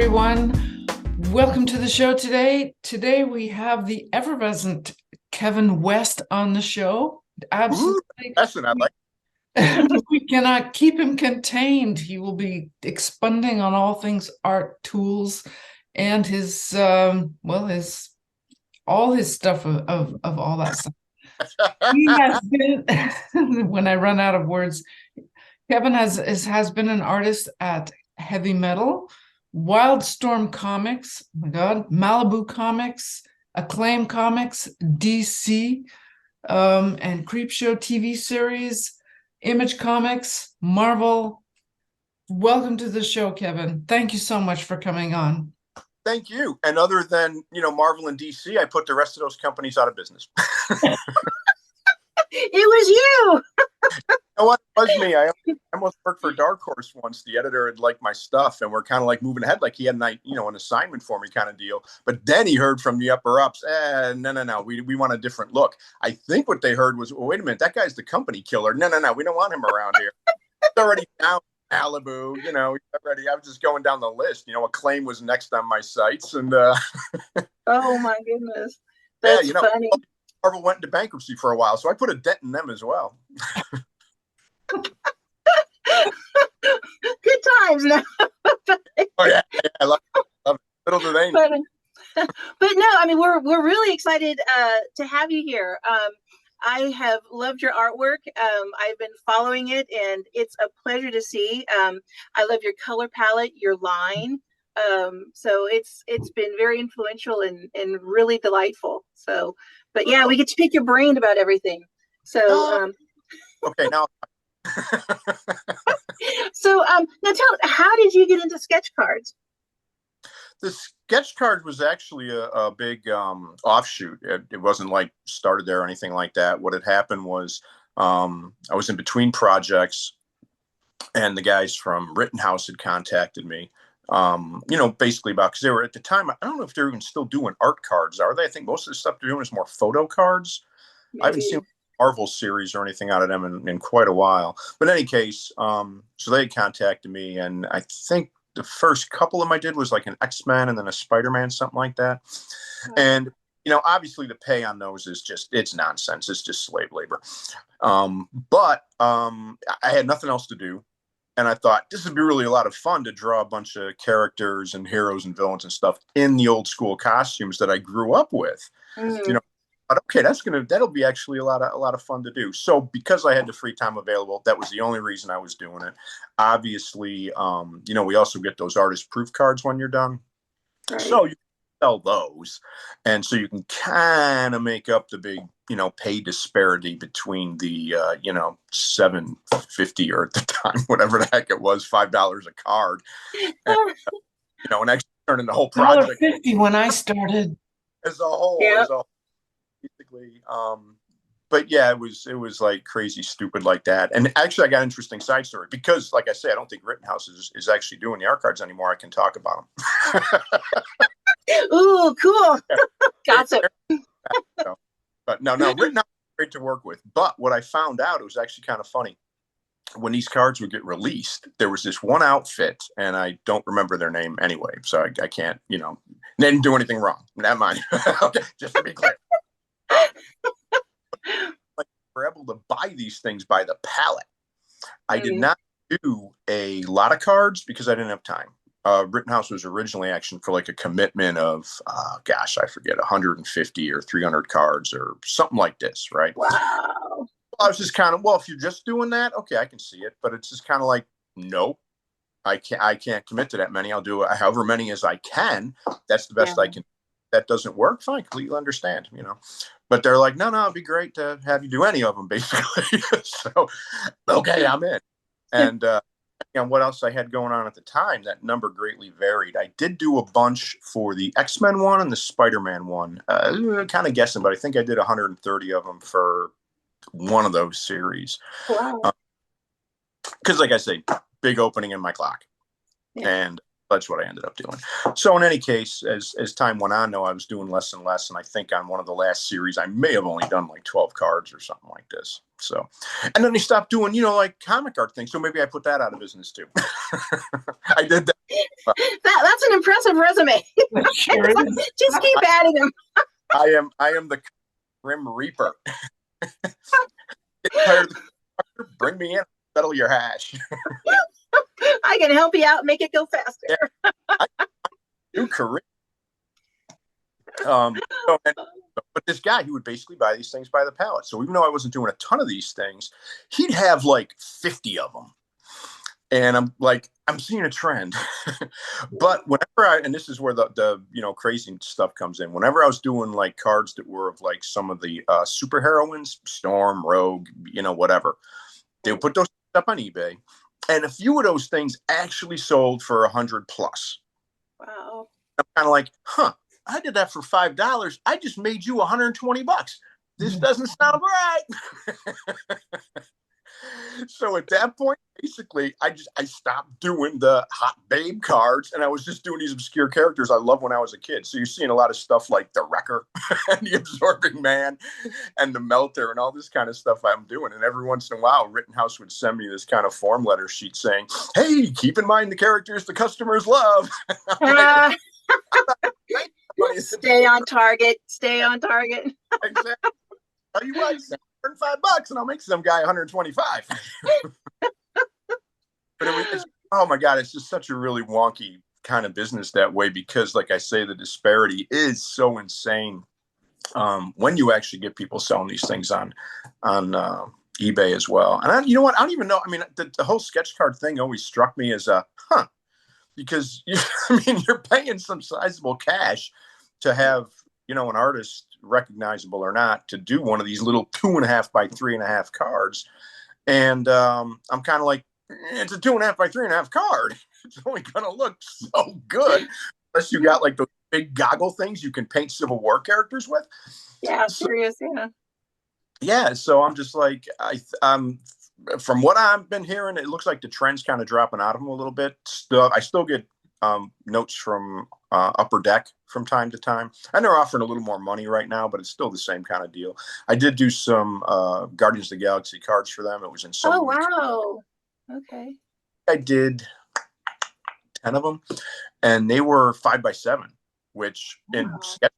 everyone. Welcome to the show today. Today we have the effervescent Kevin West on the show. Absolutely. Ooh, that's what I like. We cannot keep him contained. He will be expanding on all things art, tools, and his all his stuff of all that stuff. He has been, when I run out of words, Kevin has been an artist at Heavy Metal, Wildstorm Comics, oh my God, Malibu Comics, Acclaim Comics, DC, and Creepshow TV series, Image Comics, Marvel. Welcome to the show, Kevin. Thank you so much for coming on. Thank you. And other than, Marvel and DC, I put the rest of those companies out of business. It was you. You know what? It was me. I almost worked for Dark Horse once. The editor had liked my stuff, and we're kind of like moving ahead, like he had an assignment for me kind of deal. But then he heard from the upper ups, no, we want a different look. I think what they heard was, well, wait a minute, that guy's the company killer. No, we don't want him around here. It's already down Malibu, already. I was just going down the list. Acclaim was next on my sites, and oh my goodness, that's funny. Marvel went into bankruptcy for a while, so I put a dent in them as well. Good times now. Oh yeah, I love it. Little do they know. But no, I mean we're really excited to have you here. I have loved your artwork. I've been following it, and it's a pleasure to see. I love your color palette, your line. So it's been very influential and really delightful. So, but yeah, we get to pick your brain about everything. So okay, now. So now how did you get into sketch cards? The sketch card was actually a big offshoot. It wasn't like started there or anything like that. What had happened was I was in between projects, and the guys from Rittenhouse had contacted me. Basically about, because they were at the time, I don't know if they're even still doing art cards, are they? I think most of the stuff they're doing is more photo cards. Maybe. I haven't seen Marvel series or anything out of them in quite a while. But in any case, so they contacted me, and I think the first couple of them I did was like an X-Men and then a Spider-Man, something like that. Oh. And, obviously the pay on those is it's nonsense. It's just slave labor. But I had nothing else to do. And I thought this would be really a lot of fun to draw a bunch of characters and heroes and villains and stuff in the old school costumes that I grew up with. Mm-hmm. But okay, that'll be actually a lot of fun to do. So because I had the free time available, that was the only reason I was doing it. Obviously, we also get those artist proof cards when you're done. Right. So you sell those, and so you can kind of make up the big pay disparity between the $7.50 or at the time whatever the heck it was, $5 a card, and and actually turning the whole project $1.50 when I started as a whole. Yeah. Basically, but yeah, it was like crazy stupid like that. And actually I got an interesting side story because, like I say, I don't think Rittenhouse is actually doing the art cards anymore. I can talk about them. Ooh, cool. Gossip. But no, Rittenhouse is great to work with. But what I found out, it was actually kind of funny. When these cards would get released, there was this one outfit, and I don't remember their name anyway, so I can't, they didn't do anything wrong. Never mind. Okay, just to be clear. Like, we're able to buy these things by the pallet. I did not do a lot of cards because I didn't have time. Rittenhouse was originally actually for like a commitment of, I forget, 150 or 300 cards or something like this, right? Wow. I was just kind of, well, if you're just doing that, okay, I can see it, but it's just kind of like, nope, I can't commit to that many. I'll do however many as I can. That's the best I can. That doesn't work, fine, completely understand, But they're like, no, it'd be great to have you do any of them, basically. So, okay, I'm in. And what else I had going on at the time, that number greatly varied. I did do a bunch for the X-Men one and the Spider-Man one. Kind of guessing, but I think I did 130 of them for one of those series. Wow. Because like I say, big opening in my clock. Yeah. And that's what I ended up doing. So in any case, as time went on, though, I was doing less and less. And I think on one of the last series, I may have only done like 12 cards or something like this. So, and then they stopped doing, like comic art things. So maybe I put that out of business too. I did that. That's an impressive resume. Sure is. Just keep adding them. I am the Grim Reaper. Get tired of the constructor, bring me in, settle your hash. I can help you out, make it go faster. Yeah. New career. But this guy, he would basically buy these things by the pallet. So even though I wasn't doing a ton of these things, he'd have like 50 of them. And I'm like, I'm seeing a trend. But whenever and this is where the crazy stuff comes in. Whenever I was doing like cards that were of like some of the super heroines, Storm, Rogue, whatever, they would put those up on eBay. And a few of those things actually sold for $100+. Wow. I'm kind of like, I did that for $5. I just made you $120. This doesn't sound right. So at that point, basically, I stopped doing the hot babe cards, and I was just doing these obscure characters I loved when I was a kid. So you're seeing a lot of stuff like the Wrecker and the Absorbing Man and the Melter and all this kind of stuff I'm doing. And every once in a while, Rittenhouse would send me this kind of form letter sheet saying, "Hey, keep in mind the characters the customers love." Stay on target. Stay on target. Exactly. Tell you what, $5 and I'll make some guy 125. But oh my God, it's just such a really wonky kind of business that way, because like I say, the disparity is so insane when you actually get people selling these things on eBay as well. And you know what? I don't even know. I mean, the whole sketch card thing always struck me as because you're paying some sizable cash to have, an artist, recognizable or not, to do one of these little 2.5 by 3.5 cards. And I'm kind of like, it's a 2.5 by 3.5 card. It's only going to look so good unless you got like those big goggle things you can paint Civil War characters with. Yeah, serious. Yeah. Yeah. So I'm just like, from what I've been hearing, it looks like the trend's kind of dropping out of them a little bit. I still get notes from Upper Deck from time to time, and they're offering a little more money right now, but it's still the same kind of deal. I did do some Guardians of the Galaxy cards for them. It was in some. Oh wow! Okay. I did 10 of them, and they were 5 by 7, which in sketch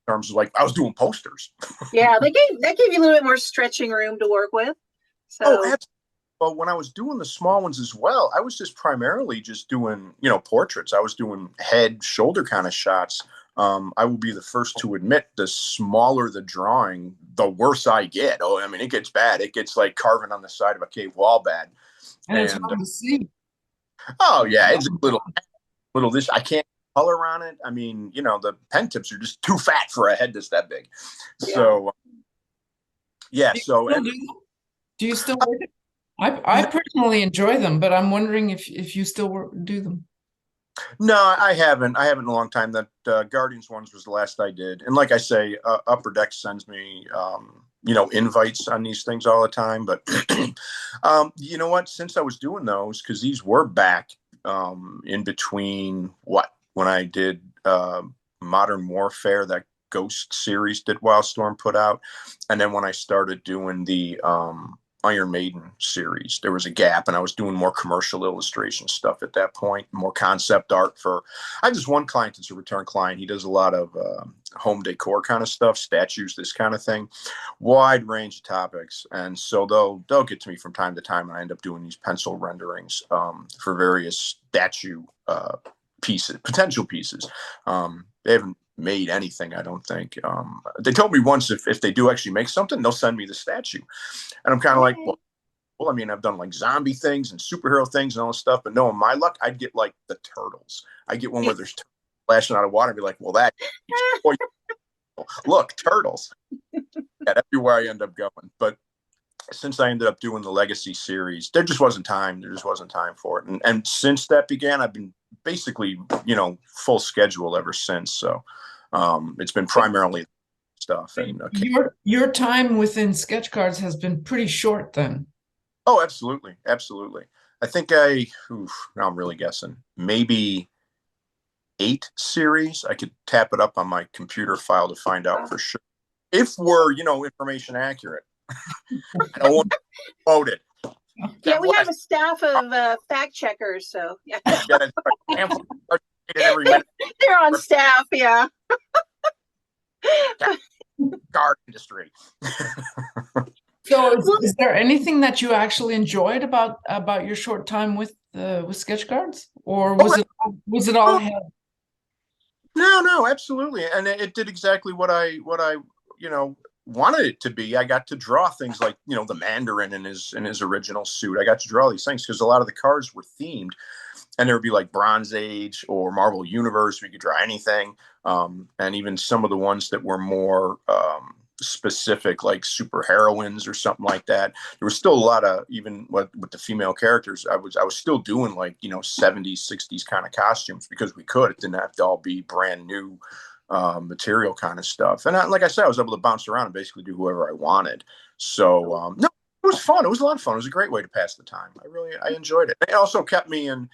terms is like I was doing posters. Yeah, that gave you a little bit more stretching room to work with. So. Oh, absolutely. But when I was doing the small ones as well, I was just primarily just doing, portraits. I was doing head, shoulder kind of shots. I will be the first to admit, the smaller the drawing, the worse I get. Oh, I mean, it gets bad. It gets like carving on the side of a cave wall bad. And it's hard to see. Oh, yeah. It's a little this. I can't color on it. I mean, the pen tips are just too fat for a head that's that big. Yeah. So, yeah. Do you still work it? I personally enjoy them, but I'm wondering if you still do them. No, I haven't. I haven't in a long time. That Guardians ones was the last I did. And like I say, Upper Deck sends me, invites on these things all the time. But you know what? Since I was doing those, because these were back in between when I did Modern Warfare, that Ghost series that Wildstorm put out, and then when I started doing the Iron Maiden series, there was a gap, and I was doing more commercial illustration stuff at that point, more concept art I have this one client that's a return client. He does a lot of home decor kind of stuff, statues, this kind of thing, wide range of topics. And so they'll get to me from time to time, and I end up doing these pencil renderings for various statue potential pieces. They haven't made anything, I don't think. They told me once if they do actually make something, they'll send me the statue. And I'm kind of like, well, I mean, I've done like zombie things and superhero things and all this stuff, but no, in my luck, I'd get like the turtles. I get one where there's turtles flashing out of water and be like, well, look, turtles. Yeah, everywhere I end up going. But since I ended up doing the Legacy series, there just wasn't time. There just wasn't time for it. And since that began, I've been basically, full schedule ever since. So it's been primarily stuff. And your time within sketch cards has been pretty short then. Oh, absolutely. Absolutely. I think now I'm really guessing, maybe 8 series. I could tap it up on my computer file to find out for sure. If we're, information accurate. I don't want to quote it. Yeah, we have a staff of fact checkers, so yeah. Every minute. They're on staff, yeah. Card industry. So is there anything that you actually enjoyed about your short time with sketch cards, or was it all hell? No, absolutely, and it did exactly what I wanted it to be. I got to draw things like the Mandarin in his original suit. I got to draw these things because a lot of the cards were themed, and there would be like Bronze Age or Marvel Universe. We could draw anything, and even some of the ones that were more specific, like super heroines or something like that. There was still a lot of, even with the female characters, I was still doing like 70s 60s kind of costumes because we could. It didn't have to all be brand new material kind of stuff. And like I said, I was able to bounce around and basically do whoever I wanted. So no, it was fun. It was a lot of fun. It was a great way to pass the time. I enjoyed it. It also kept me in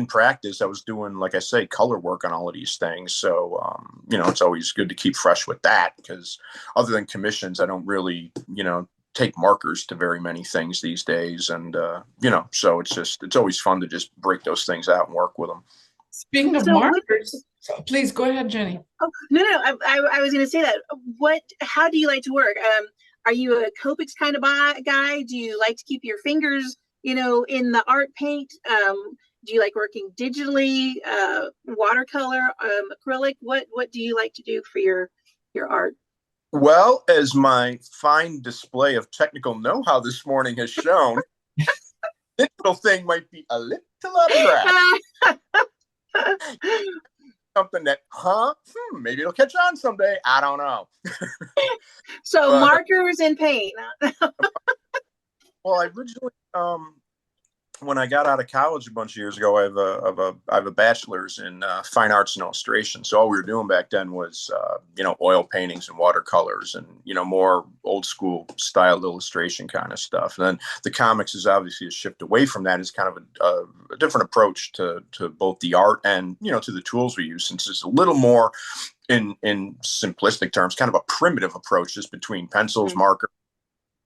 practice. I was doing, like I say, color work on all of these things. So, it's always good to keep fresh with that, because other than commissions, I don't really, take markers to very many things these days. And, so it's always fun to just break those things out and work with them. Speaking of markers, please go ahead, Jenny. Oh, no, I was going to say that. How do you like to work? Are you a Copics kind of guy? Do you like to keep your fingers, in the art paint? Do you like working digitally, watercolor, acrylic? What do you like to do for your art? Well, as my fine display of technical know-how this morning has shown, this little thing might be a little abstract. Something that, maybe it'll catch on someday. I don't know. So markers and paint. Well, I originally, when I got out of college a bunch of years ago, I have a bachelor's in fine arts and illustration. So all we were doing back then was, oil paintings and watercolors and, more old school styled illustration kind of stuff. And then the comics is obviously a shift away from that. It's kind of a different approach to both the art and, to the tools we use, since it's a little more in simplistic terms, kind of a primitive approach, just between pencils, markers.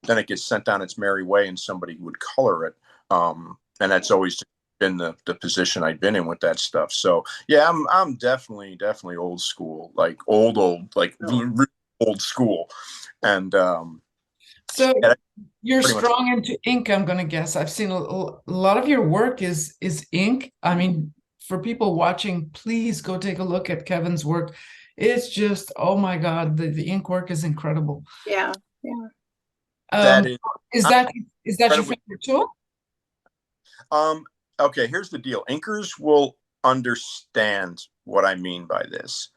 Then it gets sent on its merry way and somebody would color it. And that's always been the position I've been in with that stuff. So yeah, I'm definitely old school, like old, like really old school. And so you're strong into ink, I'm gonna guess. I've seen a lot of your work is ink. I mean, for people watching, please go take a look at Kevin's work. It's just, oh my God, the ink work is incredible. Yeah. Is that your favorite tool? Okay, here's the deal. Inkers will understand what I mean by this.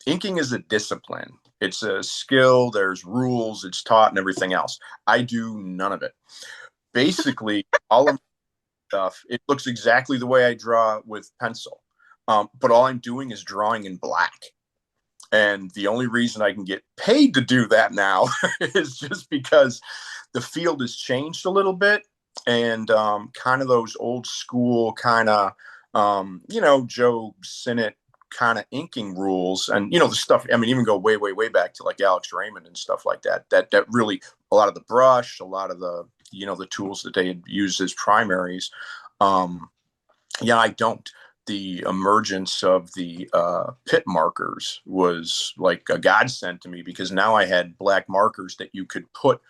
Inking is a discipline. It's a skill. There's rules. It's taught and everything else. I do none of it. Basically, all of my stuff, it looks exactly the way I draw with pencil. But all I'm doing is drawing in black. And the only reason I can get paid to do that now is just because the field has changed a little bit. And kind of those old school kind of, Joe Sinnott kind of inking rules, and the stuff. I mean, even go way back to like Alex Raymond and stuff like that. That really, a lot of the brush, a lot of the the tools that they had used as primaries. I don't. The emergence of the PiP markers was like a godsend to me, because now I had black markers that you could put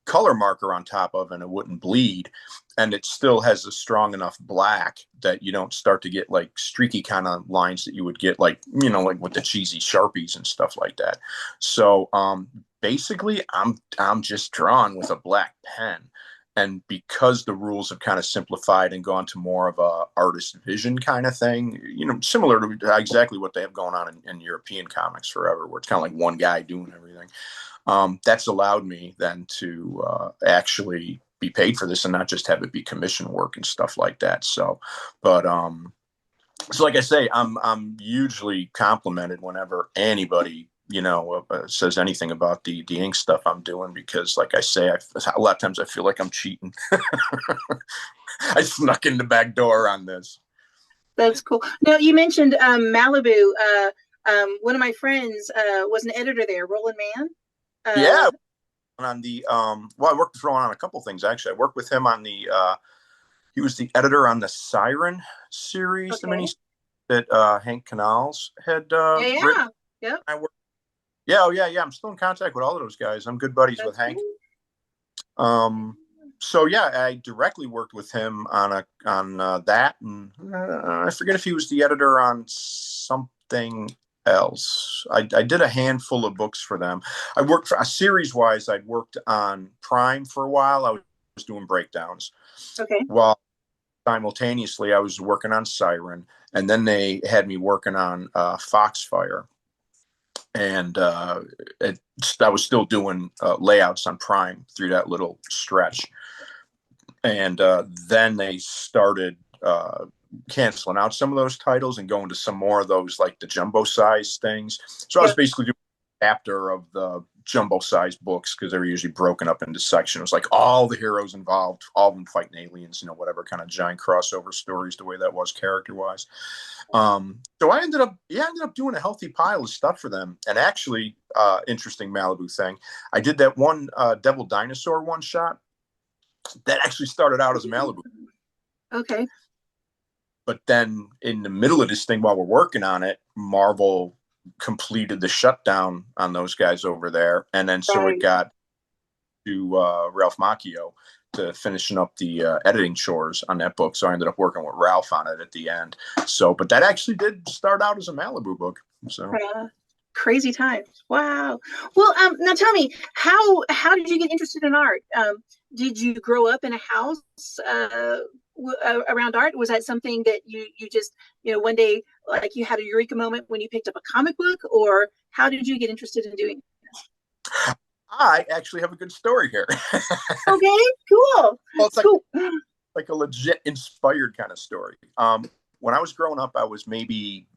color marker on top of and it wouldn't bleed, and it still has a strong enough black that you don't start to get like streaky kind of lines that you would get like like with the cheesy Sharpies and stuff like that. So basically I'm just drawing with a black pen, and because the rules have kind of simplified and gone to more of a artist vision kind of thing, similar to exactly what they have going on in European comics forever, where it's kind of like one guy doing everything. That's allowed me then to actually be paid for this and not just have it be commission work and stuff like that. So, but so like I say, I'm hugely complimented whenever anybody says anything about the ink stuff I'm doing, because like I say, a lot of times I feel like I'm cheating. I snuck in the back door on this. That's cool. Now, you mentioned Malibu. One of my friends was an editor there, Roland Mann. Yeah. on the well, I worked with Rowan on a couple things actually. I worked with him on the he was the editor on the Siren series, the mini that Hank Canals had written. Yep. I worked, yeah, oh yeah, I'm still in contact with all of those guys. I'm good buddies with Hank. So yeah, I directly worked with him on that, and I forget if he was the editor on something else. I did a handful of books for them. I worked for series wise. I'd worked on Prime for a while. I was doing breakdowns. Okay. While simultaneously I was working on Siren, and then they had me working on Foxfire, and I was still doing layouts on Prime through that little stretch. And then they started canceling out some of those titles and going to some more of those, like the jumbo size things. So I was basically doing a chapter of the jumbo size books, because they were usually broken up into sections. It was like all the heroes involved, all of them fighting aliens, whatever kind of giant crossover stories, the way that was character wise. So I ended up doing a healthy pile of stuff for them. And actually, interesting Malibu thing, I did that one Devil Dinosaur one shot that actually started out as a Malibu. Okay. But then in the middle of this thing, while we're working on it, Marvel completed the shutdown on those guys over there. And then so it got to Ralph Macchio to finishing up the editing chores on that book. So I ended up working with Ralph on it at the end. So, but that actually did start out as a Malibu book. So crazy times. Wow. Well, now tell me, how did you get interested in art? Did you grow up in a house around art? Was that something that you just, one day, like you had a eureka moment when you picked up a comic book, or how did you get interested in doing this? I actually have a good story here. Okay, cool. Well, it's like a legit inspired kind of story. When I was growing up, I was maybe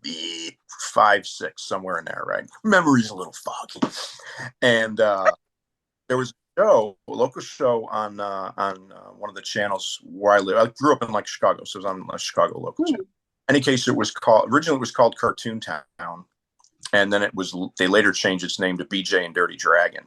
5, 6, somewhere in there, right? Memory's a little foggy. And there was a local show on one of the channels where I live. I grew up in like Chicago, so it was on a Chicago local channel. In any case, originally it was called Cartoon Town, and then they later changed its name to BJ and Dirty Dragon.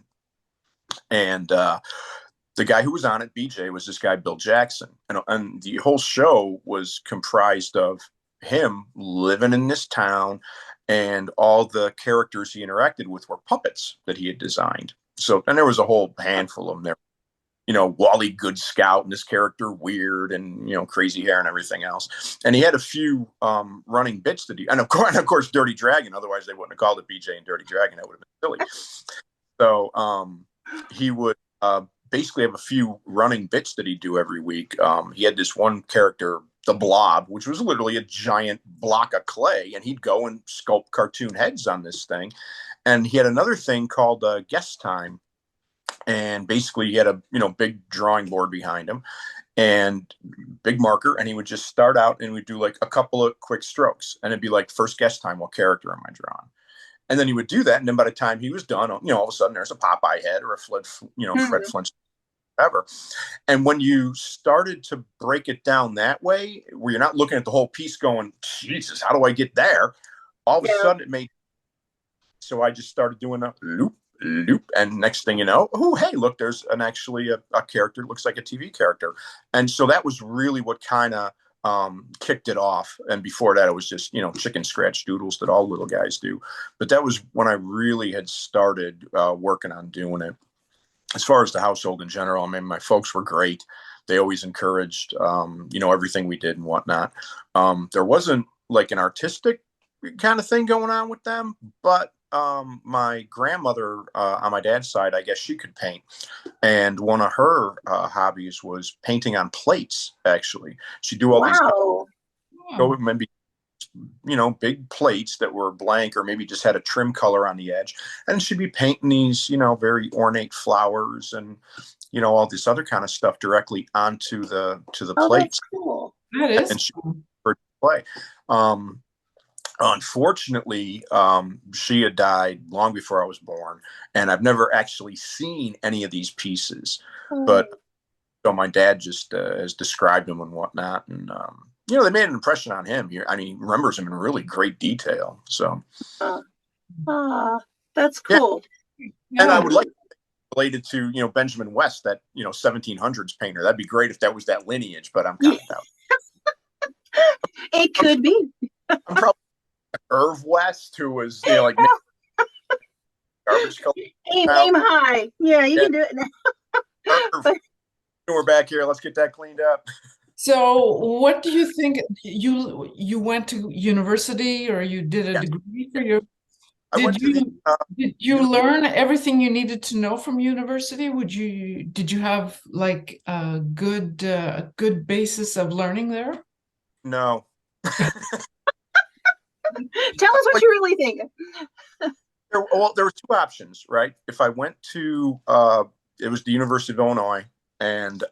And the guy who was on it, BJ, was this guy Bill Jackson, and the whole show was comprised of him living in this town, and all the characters he interacted with were puppets that he had designed. So, and there was a whole handful of them there. Wally Good Scout and this character Weird, and crazy hair and everything else. And he had a few running bits that and of course Dirty Dragon. Otherwise, they wouldn't have called it BJ and Dirty Dragon. That would have been silly. So he would basically have a few running bits that he'd do every week. He had this one character, the Blob, which was literally a giant block of clay, and he'd go and sculpt cartoon heads on this thing. And he had another thing called Guest Time, and basically he had a big drawing board behind him and big marker, and he would just start out and we'd do like a couple of quick strokes, and it'd be like, first guest time, what character am I drawing? And then he would do that, and then by the time he was done, all of a sudden there's a Popeye head or a Fred Flintstone, whatever. And when you started to break it down that way, where you're not looking at the whole piece going, Jesus, how do I get there? All of a sudden it made. So I just started doing a loop, and next thing you know, oh, hey, look, there's actually a character that looks like a TV character. And so that was really what kind of kicked it off. And before that, it was just, chicken scratch doodles that all little guys do. But that was when I really had started working on doing it. As far as the household in general, I mean, my folks were great. They always encouraged, everything we did and whatnot. There wasn't like an artistic kind of thing going on with them, but my grandmother on my dad's side, I guess she could paint, and one of her hobbies was painting on plates. Actually, she'd do all these maybe big plates that were blank or maybe just had a trim color on the edge, and she'd be painting these very ornate flowers and all this other kind of stuff directly onto the plates. That's cool. That is and she would play. Unfortunately, she had died long before I was born, and I've never actually seen any of these pieces. But so my dad just has described them and whatnot, and they made an impression on him. I mean, he remembers them in really great detail. So, that's cool. Yeah. And I would like related to, Benjamin West, that, 1700s painter. That'd be great if that was that lineage, but I'm kind of doubt. It could be. I'm probably Irv West, who was, like garbage color. Aim high. Yeah, you can do it now. We're back here. Let's get that cleaned up. So what do you think? You went to university, or you did a degree for your... Did you learn everything you needed to know from university? Did you have like a good basis of learning there? No. Tell us what you really think. There were two options, right? If I went to, it was the University of Illinois, and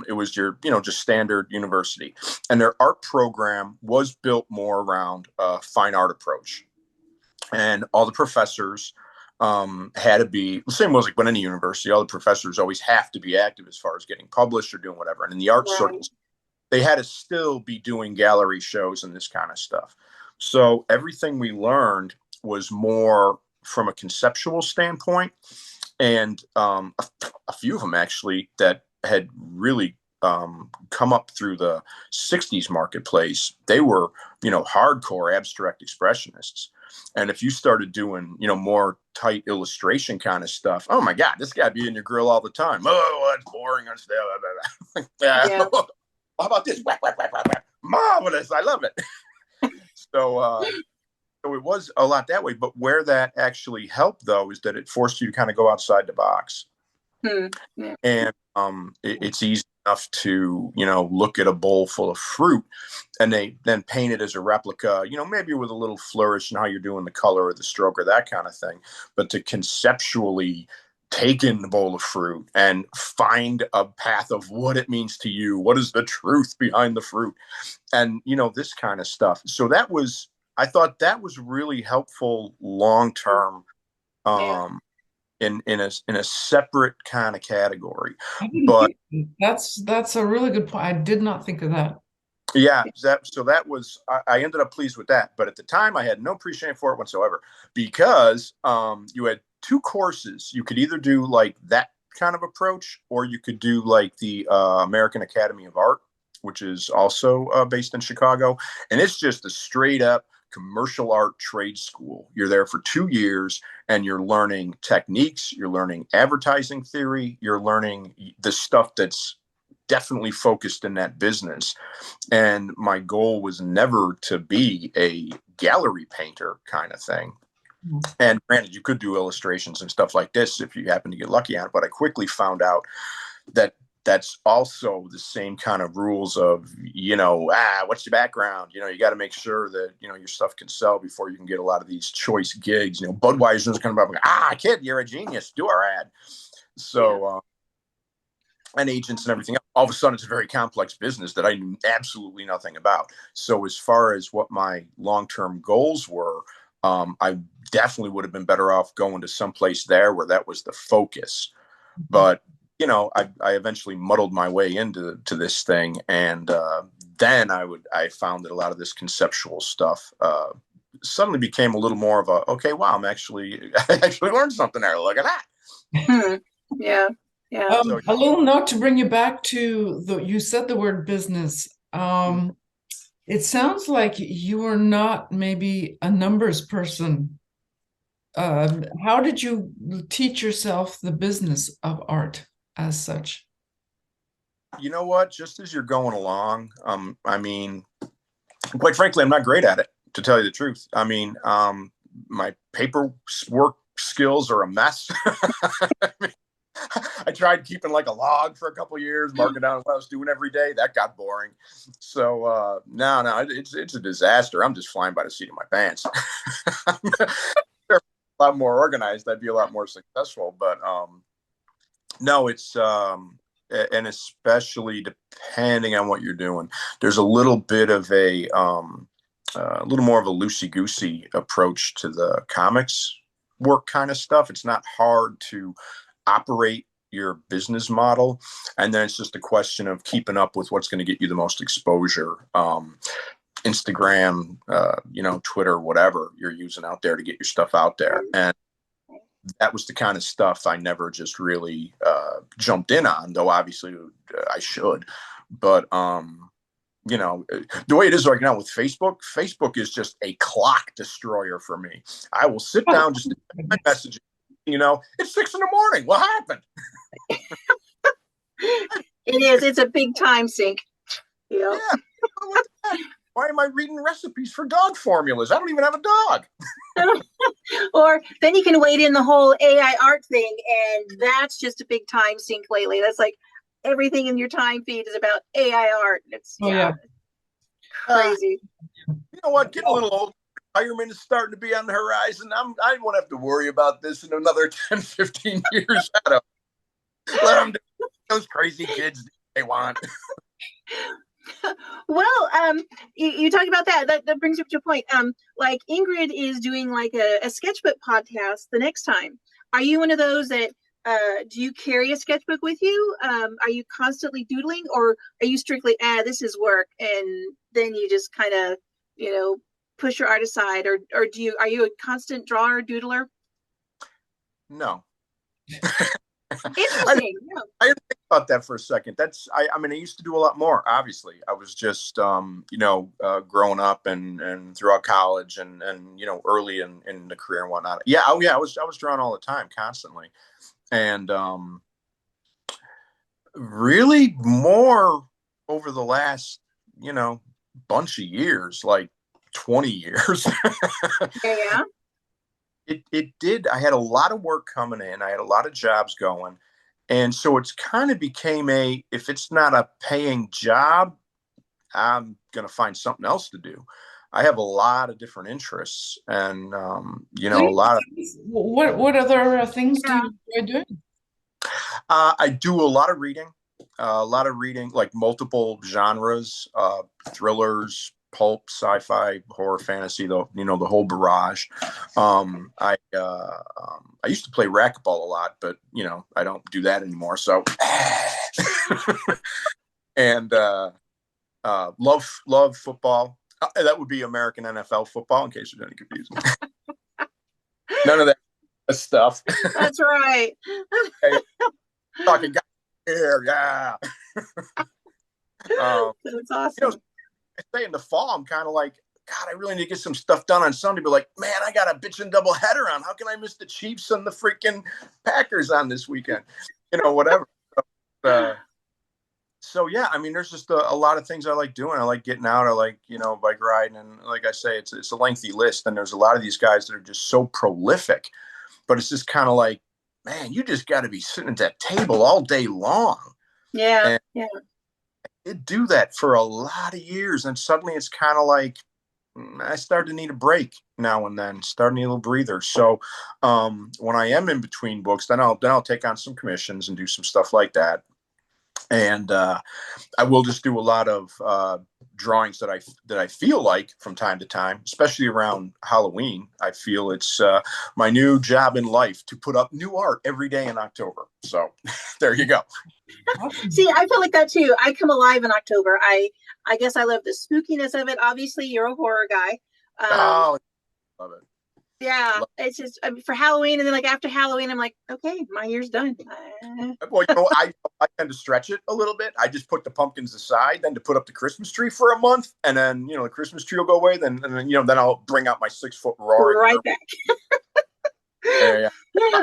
it was your, just standard university. And their art program was built more around a fine art approach. And all the professors had to be, the same was like when any university, all the professors always have to be active as far as getting published or doing whatever. And in the art circles, they had to still be doing gallery shows and this kind of stuff. So everything we learned was more from a conceptual standpoint. And a few of them actually that had really come up through the 60s marketplace, they were, hardcore abstract expressionists. And if you started doing, more tight illustration kind of stuff, oh my God, this guy be in your grill all the time. Oh, that's boring. Yeah. How about this? Whack, whack, whack, whack, whack. Marvelous. I love it. So it was a lot that way. But where that actually helped, though, is that it forced you to kind of go outside the box. Yeah. And it's easy enough to, look at a bowl full of fruit and they then paint it as a replica, maybe with a little flourish in how you're doing the color or the stroke or that kind of thing. But to conceptually take in the bowl of fruit and find a path of what it means to you, what is the truth behind the fruit, and, this kind of stuff. So I thought that was really helpful long-term. In a separate kind of category. But that's a really good point. I did not think of that. Yeah, that was, I ended up pleased with that. But at the time I had no appreciation for it whatsoever, because you had two courses. You could either do like that kind of approach, or you could do like the American Academy of Art, which is also based in Chicago. And it's just a straight up commercial art trade school. You're there for 2 years and you're learning techniques, you're learning advertising theory, you're learning the stuff that's definitely focused in that business. And my goal was never to be a gallery painter kind of thing. And granted, you could do illustrations and stuff like this if you happen to get lucky on it, but I quickly found out that that's also the same kind of rules of, what's your background? You got to make sure that, your stuff can sell before you can get a lot of these choice gigs. Budweiser's kind of like, kid, you're a genius. Do our ad. So, and agents and everything. All of a sudden, it's a very complex business that I knew absolutely nothing about. So as far as what my long-term goals were, I definitely would have been better off going to someplace there where that was the focus. But I eventually muddled my way into this thing, and then I found that a lot of this conceptual stuff suddenly became a little more of a, okay, wow, I actually learned something there. Look at that. Yeah. A little note to bring you back to you said the word business. It sounds like you are not maybe a numbers person. How did you teach yourself the business of art as such? You know what? Just as you're going along, quite frankly, I'm not great at it, to tell you the truth. My paperwork skills are a mess. I tried keeping like a log for a couple of years, marking down what I was doing every day. That got boring. So no, it's a disaster. I'm just flying by the seat of my pants. A lot more organized, I'd be a lot more successful. But no, it's and especially depending on what you're doing, there's a little bit of a little more of a loosey-goosey approach to the comics work kind of stuff. It's not hard to operate your business model, and then it's just a question of keeping up with what's going to get you the most exposure. Instagram, Twitter, whatever you're using out there to get your stuff out there. And that was the kind of stuff I never just really jumped in on, though obviously I should. But you know, the way it is right now with Facebook is just a clock destroyer for me. I will sit down just to my messages. You know, it's 6 a.m. What happened? It is. It's a big time sink. You know? Yeah. What the heck? Why am I reading recipes for dog formulas? I don't even have a dog. Or then you can wade in the whole AI art thing, and that's just a big time sink lately. That's like everything in your time feed is about AI art. It's crazy. You know what? Getting a little old. Retirement is starting to be on the horizon. I won't have to worry about this in another 10, 15 years. Let them do those crazy kids they want. Well, you talked about that. That brings up to a point. Like Ingrid is doing like a sketchbook podcast the next time. Are you one of those that do you carry a sketchbook with you? Are you constantly doodling, or are you strictly this is work, and then you just kind of, you know, push your art aside, or are you a constant drawer, doodler? No. Interesting. I didn't think about that for a second. I mean, I used to do a lot more. Obviously, I was just, growing up and throughout college and early in the career and whatnot. Yeah. Oh yeah. I was drawing all the time, constantly. And, really more over the last, bunch of years, like 20 years. Yeah. It did. I had a lot of work coming in. I had a lot of jobs going. And so it's kind of became if it's not a paying job, I'm going to find something else to do. I have a lot of different interests and, a lot of. What other things do you enjoy doing? I do a lot of reading, like multiple genres, thrillers, pulp, sci-fi, horror, fantasy, the whole barrage. I used to play racquetball a lot, but I don't do that anymore. So, and love football. That would be American NFL football, in case there's any confusion. None of that stuff. That's right. Hey, talking here, yeah. That's awesome. I say in the fall, I'm kind of like, God, I really need to get some stuff done on Sunday. But like, man, I got a bitchin' double header on. How can I miss the Chiefs and the freaking Packers on this weekend? Whatever. So yeah, I mean, there's just a lot of things I like doing. I like getting out. I like, bike riding. And like I say, it's a lengthy list. And there's a lot of these guys that are just so prolific. But it's just kind of like, man, you just got to be sitting at that table all day long. Yeah. Yeah. Do that for a lot of years, and suddenly it's kind of like I start to need a break now and then, start to need a little breather. So when I am in between books, then I'll take on some commissions and do some stuff like that. And I will just do a lot of drawings that I feel like from time to time, especially around Halloween. I feel it's my new job in life to put up new art every day in October. So there you go. See, I feel like that too. I come alive in October. I guess I love the spookiness of it. Obviously, you're a horror guy. Love it. Yeah, it's just for Halloween, and then like after Halloween, I'm like, okay, my year's done. Well, I tend to stretch it a little bit. I just put the pumpkins aside, then to put up the Christmas tree for a month, and then the Christmas tree will go away. Then then I'll bring out my 6-foot roaring right back. Yeah.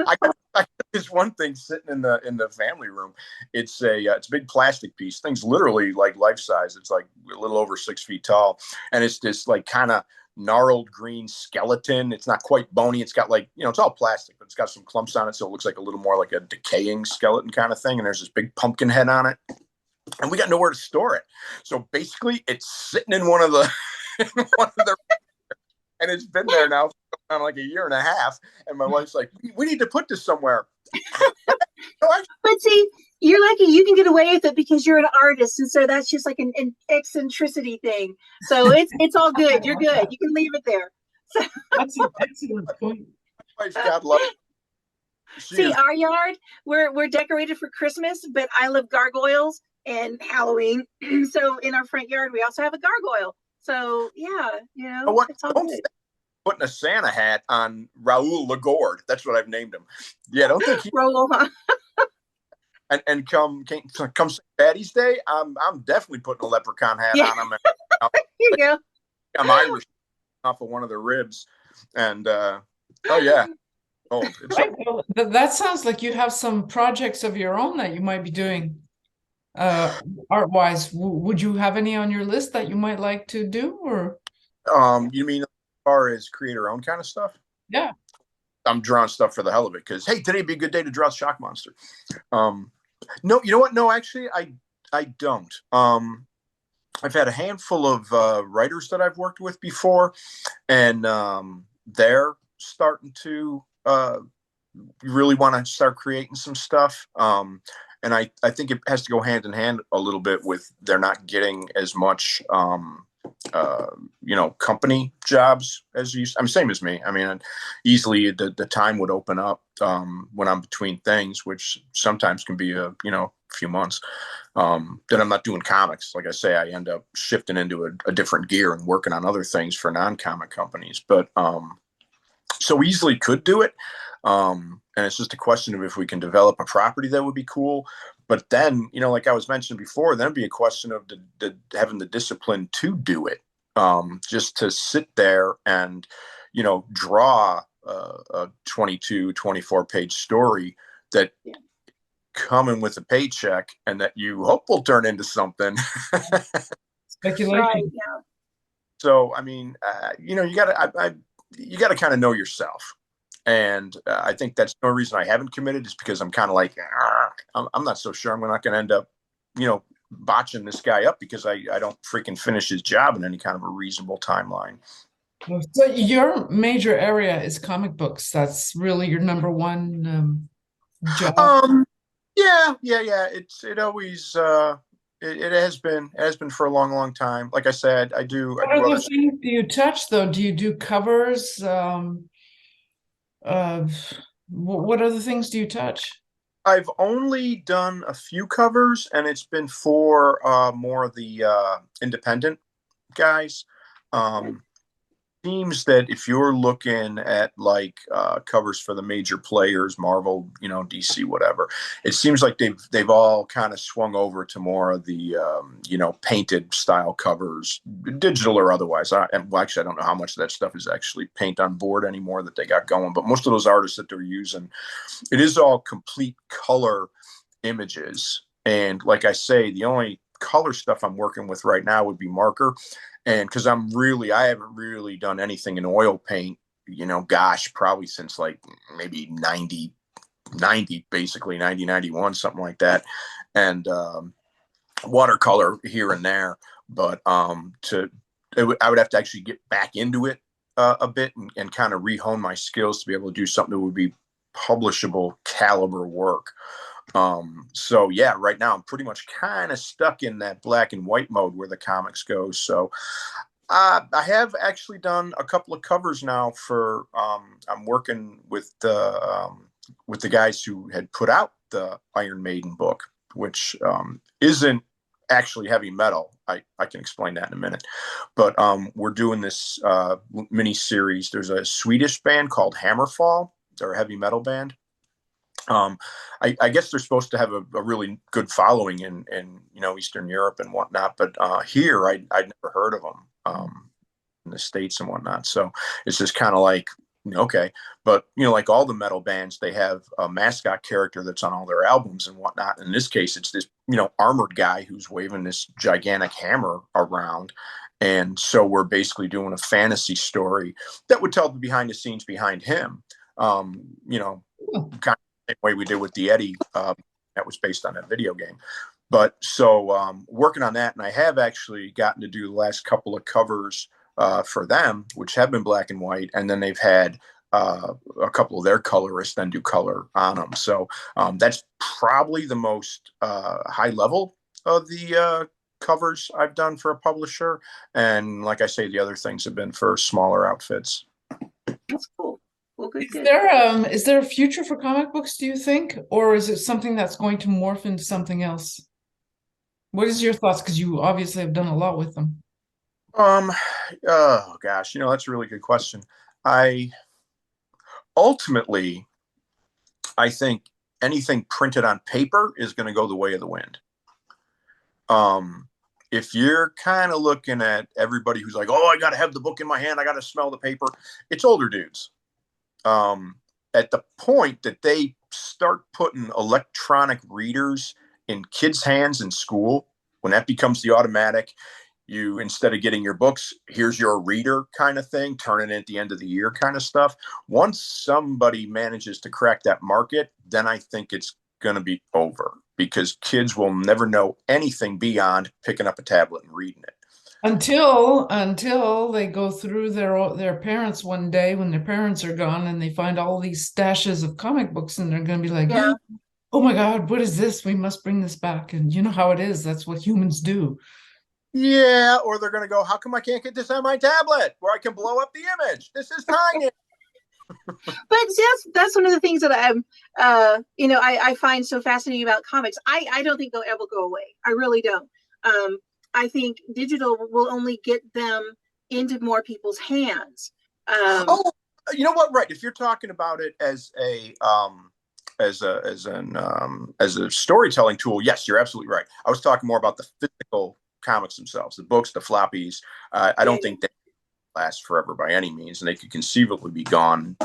I got this one thing sitting in the family room. It's a big plastic piece. Thing's literally like life size. It's like a little over 6 feet tall, and it's this like kind of gnarled green skeleton. It's not quite bony. It's got like, it's all plastic, but it's got some clumps on it. So it looks like a little more like a decaying skeleton kind of thing. And there's this big pumpkin head on it. And we got nowhere to store it. So basically it's sitting in one of the, and it's been there now for like a year and a half. And my wife's like, we need to put this somewhere. But see, you're lucky you can get away with it because you're an artist, and so that's just like an eccentricity thing. So it's all good. You're good. You can leave it there. So. That's an excellent point. God love it. See, our yard, we're decorated for Christmas, but I love gargoyles and Halloween. So in our front yard, we also have a gargoyle. So yeah, it's all good. putting a Santa hat on Raoul Lagorde. That's what I've named him. Yeah, don't think he. Raoul, huh? And come St. Patty's Day, I'm definitely putting a leprechaun hat on him. Here you go. I'm Irish off of one of the ribs, and oh yeah, Right. Well, that sounds like you have some projects of your own that you might be doing, art-wise. Would you have any on your list that you might like to do, or? You mean as far as creator-owned kind of stuff? Yeah. I'm drawing stuff for the hell of it because hey, today'd be a good day to draw Shock Monster. No, you know what? No, actually, I don't. I've had a handful of writers that I've worked with before, and they're starting to really want to start creating some stuff. And I think it has to go hand in hand a little bit with they're not getting as much company jobs as you. I'm same as me. I mean, easily the time would open up when I'm between things, which sometimes can be a few months. Then I'm not doing comics. Like I say, I end up shifting into a different gear and working on other things for non-comic companies. But so we easily could do it. And it's just a question of if we can develop a property that would be cool. But then, like I was mentioning before, then it'd be a question of having the discipline to do it. Just to sit there and, draw a 22, 24 page story that coming with a paycheck and that you hope will turn into something. Speculation. Right, yeah. So, I mean, you gotta kind of know yourself. And I think that's the only reason I haven't committed is because I'm kind of like, I'm not so sure I'm not going to end up, botching this guy up because I don't freaking finish his job in any kind of a reasonable timeline. So your major area is comic books. That's really your number one job. Yeah. It always it has been for a long time. Like I said, I do. What other things do you touch though? Do you do covers? What other things do you touch? I've only done a few covers, and it's been for more of the independent guys. Seems that if you're looking at like covers for the major players, Marvel, DC, whatever, it seems like they've all kind of swung over to more of the painted style covers, digital or otherwise. Actually, I don't know how much of that stuff is actually paint on board anymore that they got going, but most of those artists that they're using, it is all complete color images. And like I say, the only color stuff I'm working with right now would be marker. And because I haven't really done anything in oil paint, probably since like maybe 90, basically 90, 91, something like that. And watercolor here and there. But I would have to actually get back into it a bit and kind of rehone my skills to be able to do something that would be publishable caliber work. So yeah, right now I'm pretty much kind of stuck in that black and white mode where the comics go. So I have actually done a couple of covers now for I'm working with the guys who had put out the Iron Maiden book, which isn't actually heavy metal. I can explain that in a minute. But we're doing this mini series. There's a Swedish band called Hammerfall. They're a heavy metal band. I guess they're supposed to have a really good following in Eastern Europe and whatnot, but here I'd never heard of them in the States and whatnot. So it's just kind of like, okay, but like all the metal bands, they have a mascot character that's on all their albums and whatnot. In this case, it's this armored guy who's waving this gigantic hammer around. And so we're basically doing a fantasy story that would tell the behind the scenes behind him. Kind same way we did with the Eddie, that was based on a video game. But so working on that, and I have actually gotten to do the last couple of covers for them, which have been black and white, and then they've had a couple of their colorists then do color on them. So that's probably the most high level of the covers I've done for a publisher. And like I say, the other things have been for smaller outfits. That's cool. Well, good. Is there a future for comic books, do you think? Or is it something that's going to morph into something else? What is your thoughts? Because you obviously have done a lot with them. Oh gosh, that's a really good question. I ultimately, I think anything printed on paper is going to go the way of the wind. If you're kind of looking at everybody who's like, oh, I got to have the book in my hand, I got to smell the paper, it's older dudes. At the point that they start putting electronic readers in kids' hands in school, when that becomes the automatic, you, instead of getting your books, here's your reader kind of thing, turn it at the end of the year kind of stuff. Once somebody manages to crack that market, then I think it's going to be over, because kids will never know anything beyond picking up a tablet and reading it. Until they go through their parents one day when their parents are gone and they find all these stashes of comic books, and they're going to be like, Yeah. oh my God, what is this? We must bring this back. And you know how it is. That's what humans do. Yeah, or they're going to go, how come I can't get this on my tablet where I can blow up the image? This is tiny. But see, that's one of the things that I find so fascinating about comics. I don't think they'll ever go away. I really don't. I think digital will only get them into more people's hands. You know what? Right. If you're talking about it as a storytelling tool, yes, you're absolutely right. I was talking more about the physical comics themselves, the books, the floppies. I don't think they last forever by any means, and they could conceivably be gone,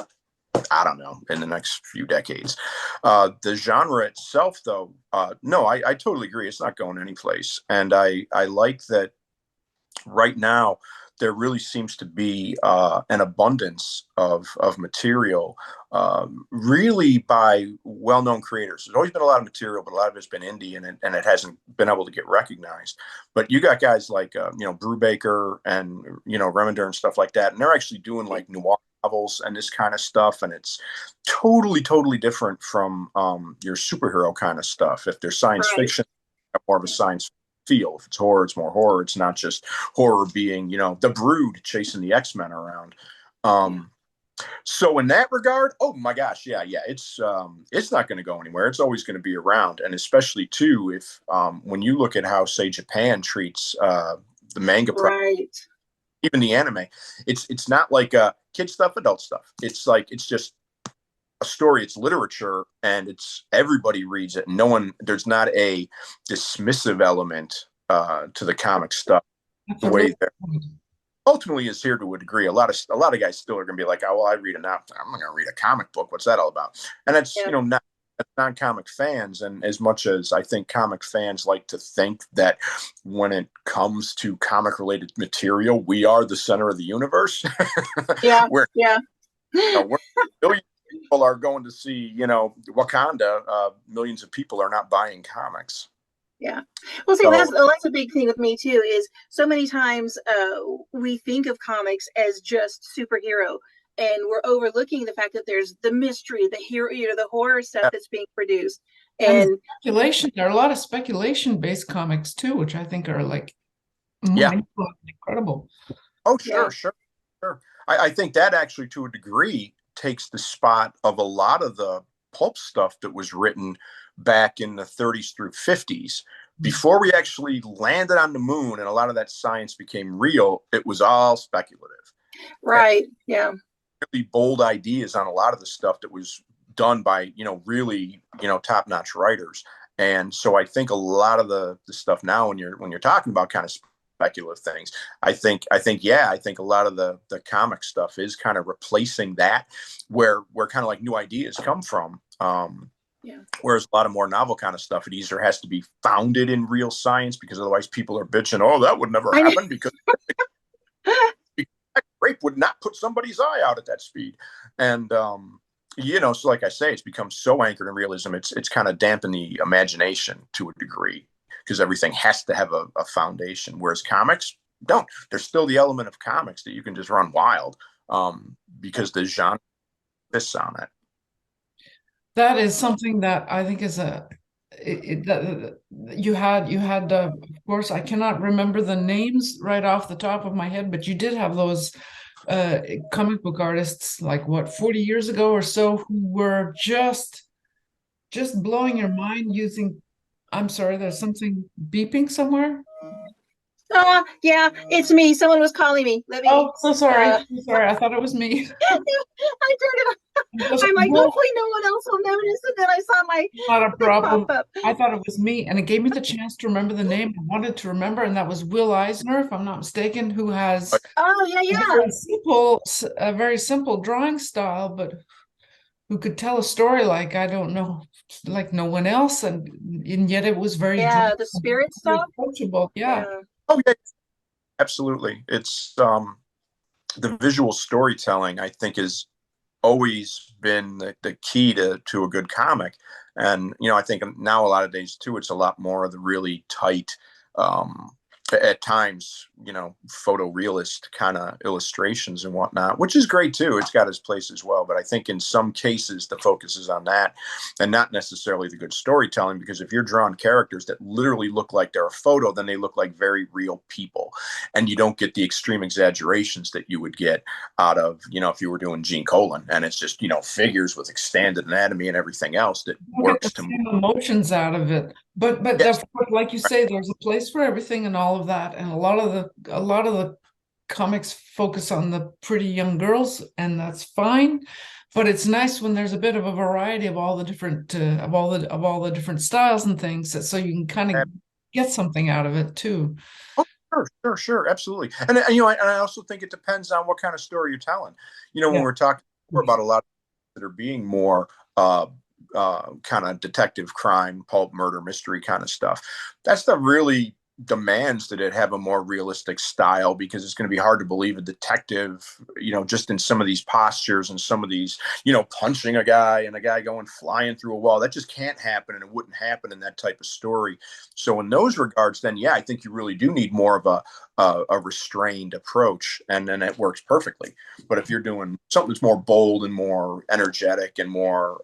I don't know, in the next few decades. The genre itself, though, no, I totally agree. It's not going anyplace. And I like that right now there really seems to be an abundance of material, really by well-known creators. There's always been a lot of material, but a lot of it's been indie, and it hasn't been able to get recognized. But you got guys like, Brubaker and, Remender and stuff like that, and they're actually doing like noir novels and this kind of stuff, and it's totally different from your superhero kind of stuff. If there's science fiction, more of a science feel. If it's horror, it's more horror. It's not just horror being, the Brood chasing the X-Men around. So in that regard, oh my gosh, yeah, it's not going to go anywhere. It's always going to be around, and especially too if when you look at how, say, Japan treats the manga, even the anime, it's not like kid stuff, adult stuff. It's like, it's just a story, it's literature, and it's, everybody reads it. No one, there's not a dismissive element to the comic stuff. That's the way that ultimately is here to a degree. A lot of guys still are going to be like, oh, well, I read I'm not going to read a comic book. What's that all about? And that's not non-comic fans. And as much as I think comic fans like to think that when it comes to comic related material, we are the center of the universe. We're billions of people are going to see, Wakanda. Millions of people are not buying comics. Yeah. Well, see, that's a big thing with me too, is so many times we think of comics as just superhero, and we're overlooking the fact that there's the mystery, the hero, the horror stuff that's being produced. And speculation. There are a lot of speculation-based comics too, which I think are like incredible. Oh, sure. I think that actually, to a degree, takes the spot of a lot of the pulp stuff that was written back in the 30s through 50s. Before we actually landed on the moon and a lot of that science became real, it was all speculative. Right. Really bold ideas on a lot of the stuff that was done by, really, top-notch writers. And so I think a lot of the stuff now, when you're talking about kind of speculative things, I think a lot of the comic stuff is kind of replacing that, where kind of like new ideas come from. Whereas a lot of more novel kind of stuff, it either has to be founded in real science, because otherwise people are bitching, oh, that would never happen, because grape would not put somebody's eye out at that speed. And so like I say, it's become so anchored in realism, it's kind of dampened the imagination to a degree, because everything has to have a foundation, whereas comics don't. There's still the element of comics that you can just run wild, because the genre insists on it. That is something that I think is you had of course, I cannot remember the names right off the top of my head, but you did have those comic book artists, like 40 years ago or so, who were just blowing your mind using, I'm sorry, there's something beeping somewhere. Yeah, it's me. Someone was calling me. Let me. Oh, so sorry. Uh, So sorry. I thought it was me. I turned it. Just, I'm like, well, hopefully no one else will notice. And then I saw my not a it pop problem. up. I thought it was me, and it gave me the chance to remember the name I wanted to remember, and that was Will Eisner, if I'm not mistaken, who has Oh yeah, a yeah. very simple drawing style, but who could tell a story like I don't know, like no one else, and yet it was very Yeah, the drawable, spirit very stuff. approachable. Yeah. Yeah. Oh yeah, absolutely. It's the visual storytelling, I think, has always been the key to a good comic. And, I think now a lot of days too, it's a lot more of the really tight, um, at times, photorealist kind of illustrations and whatnot, which is great too. It's got its place as well. But I think in some cases the focus is on that and not necessarily the good storytelling, because if you're drawing characters that literally look like they're a photo, then they look like very real people. And you don't get the extreme exaggerations that you would get out of, if you were doing Gene Colan, and it's just, figures with extended anatomy and everything else that Don't get works the to same emotions out of it. But yes. like you say, there's a place for everything and all of that. And a lot of the comics focus on the pretty young girls, and that's fine. But it's nice when there's a bit of a variety of all the different of all the different styles and things, so you can kind of get something out of it too. Oh, sure, absolutely. And I also think it depends on what kind of story you're telling. When Yeah. we're talking about a lot that are being more kind of detective crime, pulp murder, mystery kind of stuff, that stuff really demands that it have a more realistic style, because it's going to be hard to believe a detective, just in some of these postures and some of these, punching a guy and a guy going flying through a wall. That just can't happen, and it wouldn't happen in that type of story. So in those regards, then yeah, I think you really do need more of a restrained approach, and then it works perfectly. But if you're doing something that's more bold and more energetic and more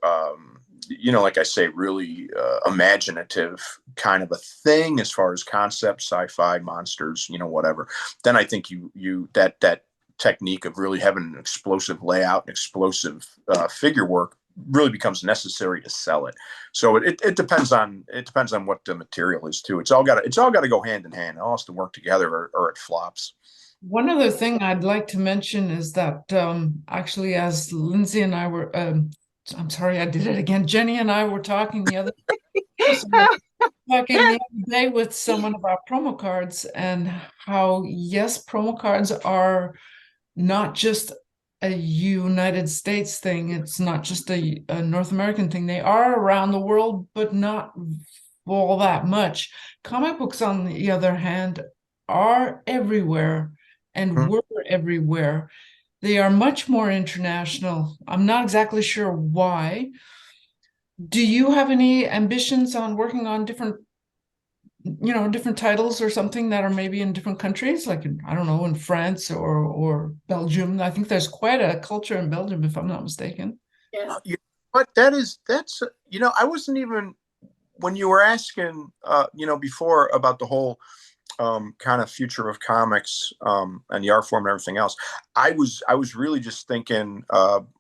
like I say, really imaginative kind of a thing as far as concept, sci-fi, monsters, whatever, then I think that technique of really having an explosive layout and explosive figure work really becomes necessary to sell it. So it depends on what the material is too. It's all got to go hand in hand. It all has to work together, or it flops. One other thing I'd like to mention is that actually, as Lindsay and I were, I'm sorry, I did it again. Jenny and I were talking the other day with someone about promo cards, and how, yes, promo cards are not just a United States thing. It's not just a North American thing. They are around the world, but not all that much. Comic books, on the other hand, are everywhere and were everywhere. They are much more international. I'm not exactly sure why. Do you have any ambitions on working on different titles or something that are maybe in different countries, like I don't know, in France or Belgium? I think there's quite a culture in Belgium, if I'm not mistaken. Yeah. But that's I wasn't even, when you were asking before about the whole kind of future of comics and the art form and everything else, I was really just thinking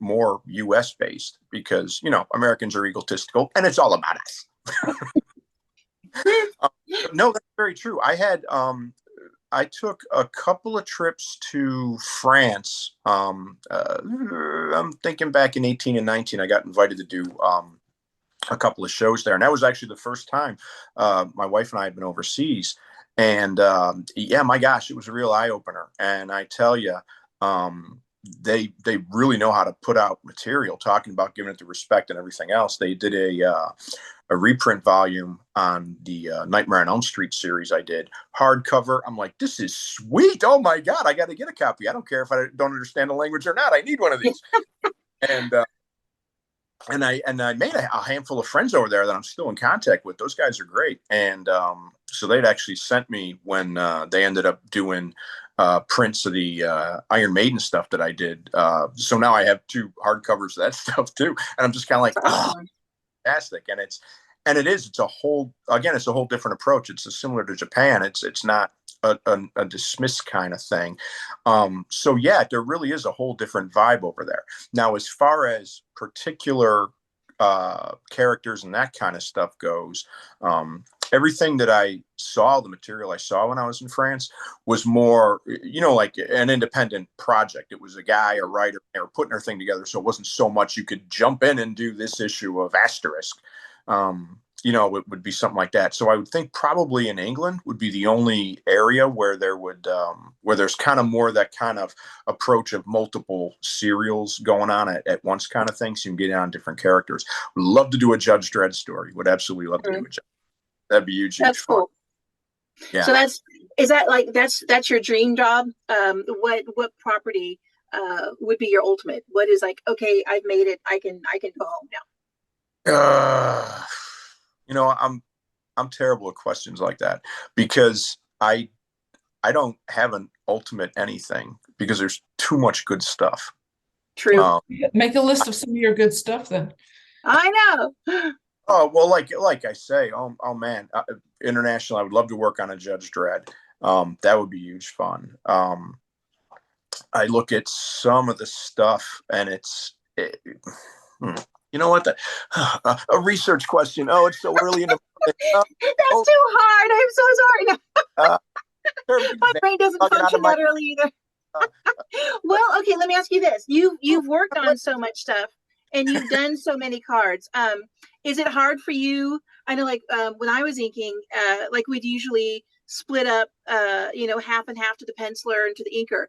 more US based, because Americans are egotistical and it's all about us. No, that's very true. I took a couple of trips to France. I'm thinking back in 18 and 19, I got invited to do a couple of shows there, and that was actually the first time my wife and I had been overseas. And yeah, my gosh, it was a real eye opener. And I tell you, they really know how to put out material. Talking about giving it the respect and everything else, they did a reprint volume on the Nightmare on Elm Street series I did, hardcover. I'm like, this is sweet. Oh my God, I got to get a copy. I don't care if I don't understand the language or not. I need one of these. And I made a handful of friends over there that I'm still in contact with. Those guys are great. And so they'd actually sent me, when they ended up doing prints of the Iron Maiden stuff that I did. So now I have 2 hardcovers of that stuff too. And I'm just kind of like, oh, fantastic. And it's a whole different approach. It's similar to Japan. It's not a dismiss kind of thing. So yeah, there really is a whole different vibe over there. Now, as far as particular characters and that kind of stuff goes, everything that I saw, the material I saw when I was in France was more, like an independent project. It was a guy, a writer, they were putting their thing together. So it wasn't so much you could jump in and do this issue of Asterisk. It would be something like that. So I would think probably in England would be the only area where where there's kind of more that kind of approach of multiple serials going on at once kind of thing. So you can get on different characters. Would love to do a Judge Dredd story. Would absolutely love to do a Judge. That'd be huge. That's cool. Yeah. So that's your dream job? What property would be your ultimate? What is like, okay, I've made it. I can go home now. I'm terrible at questions like that because I don't have an ultimate anything because there's too much good stuff. True. Make a list of some of your good stuff then. I know. Oh, well, like I say, oh man, international, I would love to work on a Judge Dredd. That would be huge fun. I look at some of the stuff and you know what? A research question. Oh, it's so early in the That's too hard. I'm so sorry. My brain doesn't function that early either. Well, okay, let me ask you this. You've worked on so much stuff and you've done so many cards. Is it hard for you? I know, like when I was inking, like we'd usually split up, half and half to the penciler and to the inker.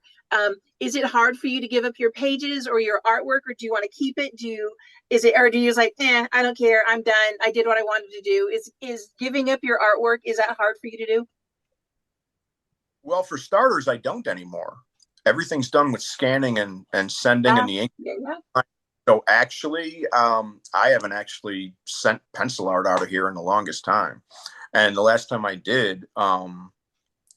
Is it hard for you to give up your pages or your artwork, or do you want to keep it? Do you just like, I don't care, I'm done, I did what I wanted to do? Is giving up your artwork, is that hard for you to do? Well, for starters, I don't anymore. Everything's done with scanning and sending in the ink. Yeah. So actually, I haven't actually sent pencil art out of here in the longest time. And the last time I did,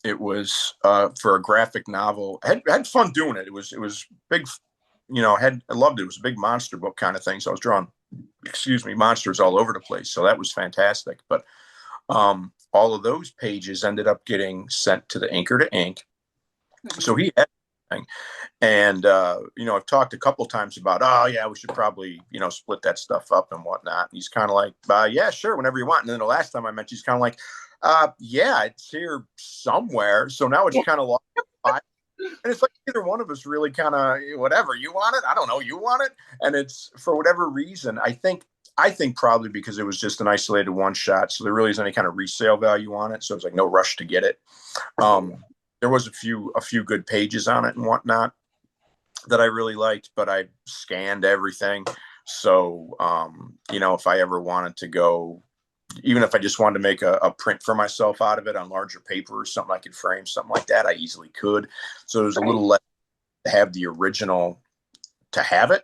it was for a graphic novel. I had fun doing it. It was big, I loved it. It was a big monster book kind of thing. So I was drawing, monsters all over the place. So that was fantastic. But all of those pages ended up getting sent to the inker to ink. So he had everything. And, I've talked a couple of times about, we should probably, split that stuff up and whatnot. And he's kind of like, yeah, sure, whenever you want. And then the last time I met you, he's kind of like, yeah, it's here somewhere. So now it's kind of lost. And it's like either one of us really kind of, whatever, you want it? I don't know, you want it? And it's for whatever reason, I think probably because it was just an isolated one shot. So there really isn't any kind of resale value on it. So it's like no rush to get it. There was a few good pages on it and whatnot that I really liked, but I scanned everything. So, if I ever wanted to go, even if I just wanted to make a print for myself out of it on larger paper or something I could frame, something like that, I easily could. So there's a little less to have the original to have it.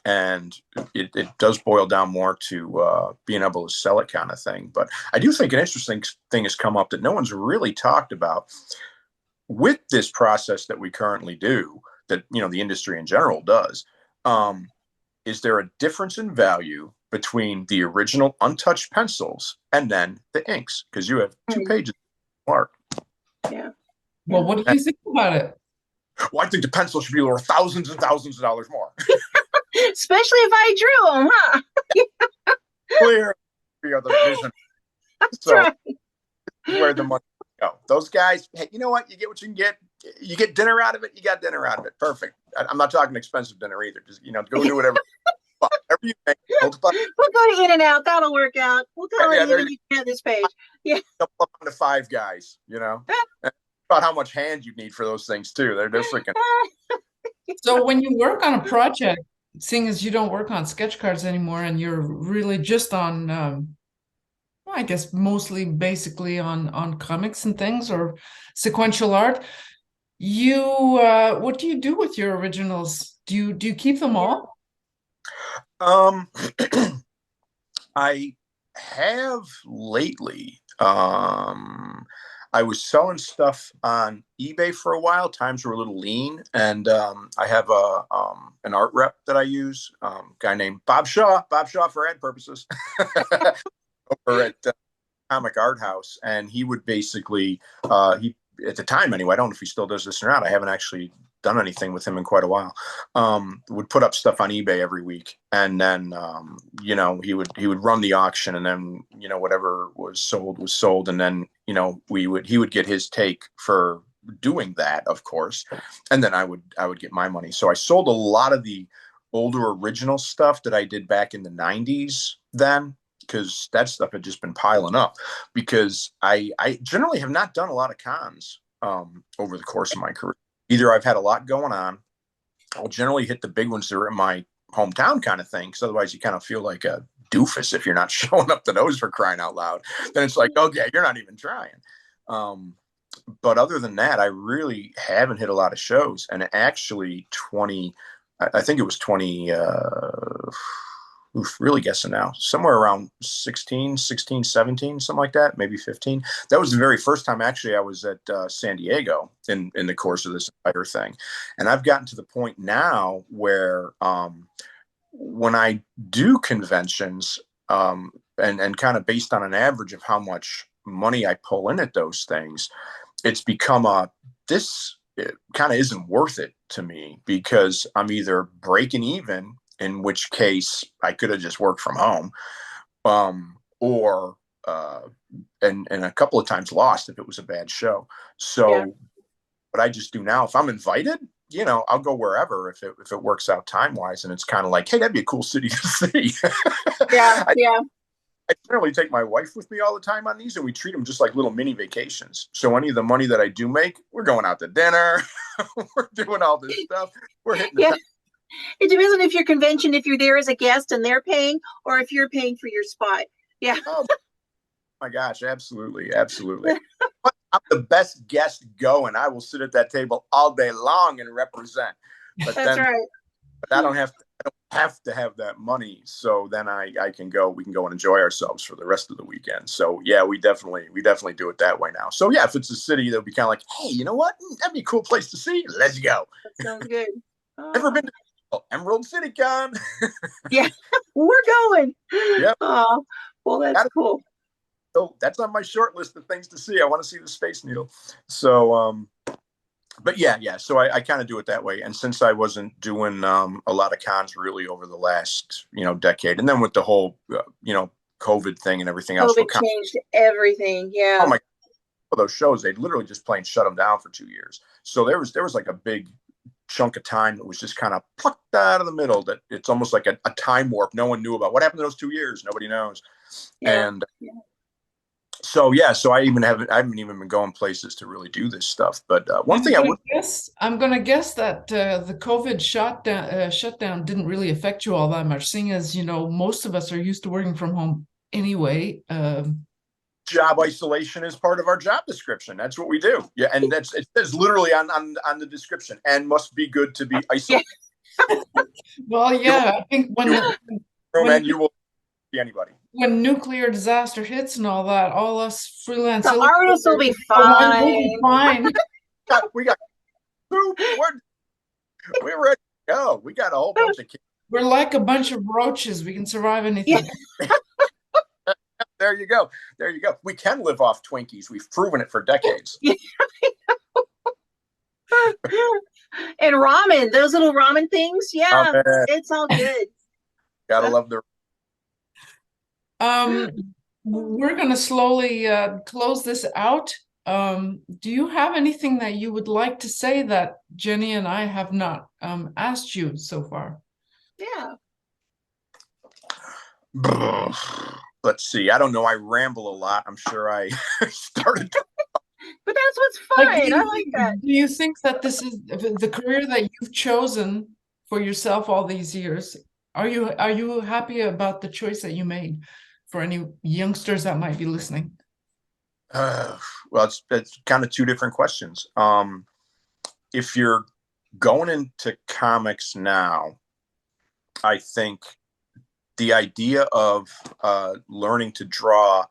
And it does boil down more to being able to sell it kind of thing. But I do think an interesting thing has come up that no one's really talked about with this process that we currently do, that, the industry in general does. Is there a difference in value between the original untouched pencils and then the inks? Because you have 2 pages of art. Yeah. Well, what do you think about it? Well, I think the pencil should be worth thousands and thousands of dollars more. Especially if I drew them, huh? Clear the other vision. That's so right. Where the money go. Those guys, hey, you know what? You get what you can get. You get dinner out of it. You got dinner out of it. Perfect. I'm not talking expensive dinner either. Just go do whatever. Whatever you think. We'll go to In-N-Out. That'll work out. We'll call it even at this page. Yeah. Up to 5 guys. About how much hand you need for those things too. They're freaking. So when you work on a project, seeing as you don't work on sketch cards anymore, and you're really just on, I guess mostly basically on comics and things or sequential art, what do you do with your originals? Do you keep them all? I have lately. I was selling stuff on eBay for a while. Times were a little lean, and I have an art rep that I use, guy named Bob Shaw for ad purposes, over at Comic Art House, and he would basically he at the time anyway. I don't know if he still does this or not. I haven't actually done anything with him in quite a while. Would put up stuff on eBay every week, and then you know, he would run the auction, and then, you know, whatever was sold, and then, you know, he would get his take for doing that, of course, and then I would get my money. So I sold a lot of the older original stuff that I did back in the 90s then, because that stuff had just been piling up, because I generally have not done a lot of cons over the course of my career. Either I've had a lot going on, I'll generally hit the big ones that are in my hometown kind of thing, because otherwise you kind of feel like a doofus if you're not showing up to those, for crying out loud. Then it's like, okay, you're not even trying. But other than that, I really haven't hit a lot of shows. And actually I think it was 20, really guessing now, somewhere around 16, 17, something like that, maybe 15. That was the very first time actually I was at San Diego in the course of this entire thing. And I've gotten to the point now where when I do conventions, and kind of based on an average of how much money I pull in at those things, it's become it kind of isn't worth it to me, because I'm either breaking even, in which case I could have just worked from home, or and a couple of times lost if it was a bad show. So what I just do now, if I'm invited, you know, I'll go wherever if it works out time wise, and it's kind of like, hey, that'd be a cool city to see. I generally take my wife with me all the time on these, and we treat them just like little mini vacations. So any of the money that I do make, we're going out to dinner, we're doing all this stuff, we're hitting the It depends on if your convention, if you're there as a guest and they're paying, or if you're paying for your spot. Yeah. Oh my gosh, absolutely. But I'm the best guest going. I will sit at that table all day long and represent. But That's right. But I don't have to have that money. So then we can go and enjoy ourselves for the rest of the weekend. So yeah, we definitely do it that way now. So yeah, if it's a city, they'll be kind of like, hey, you know what? That'd be a cool place to see. Let's go. That sounds good. Never been to Emerald City Con. Yeah, we're going. Yeah. Oh, well, that's cool. So that's on my short list of things to see. I want to see the Space Needle. So, but yeah. So I kind of do it that way. And since I wasn't doing a lot of cons really over the last, you know, decade, and then with the whole, you know, COVID thing and everything else, COVID changed everything. Yeah. Oh my! Those shows, they literally just plain shut them down for 2 years. So there was like a big chunk of time that was just kind of plucked out of the middle, that it's almost like a time warp. No one knew about what happened in those 2 years. Nobody knows. Yeah. And so I haven't even been going places to really do this stuff. But one thing I'm going to guess that the COVID shutdown didn't really affect you all that much, seeing as, you know, most of us are used to working from home anyway. Job isolation is part of our job description. That's what we do. Yeah, and it says literally on the description, and must be good to be isolated. Well, yeah, I think when you will see anybody. When nuclear disaster hits and all that, all us freelance artists will be fine. We got we're ready to go. We got a whole bunch of kids. We're like a bunch of roaches. We can survive anything. Yeah. There you go. We can live off Twinkies. We've proven it for decades. Yeah, and ramen, those little ramen things. Yeah, it's all good. Gotta love the. We're going to slowly close this out. Do you have anything that you would like to say that Jenny and I have not asked you so far? Yeah. Let's see. I don't know. I ramble a lot. I'm sure I started. But that's what's fun. I like that. Do you think that this is the career that you've chosen for yourself all these years? Are you happy about the choice that you made for any youngsters that might be listening? Well, it's kind of two different questions. If you're going into comics now, I think the idea of learning to draw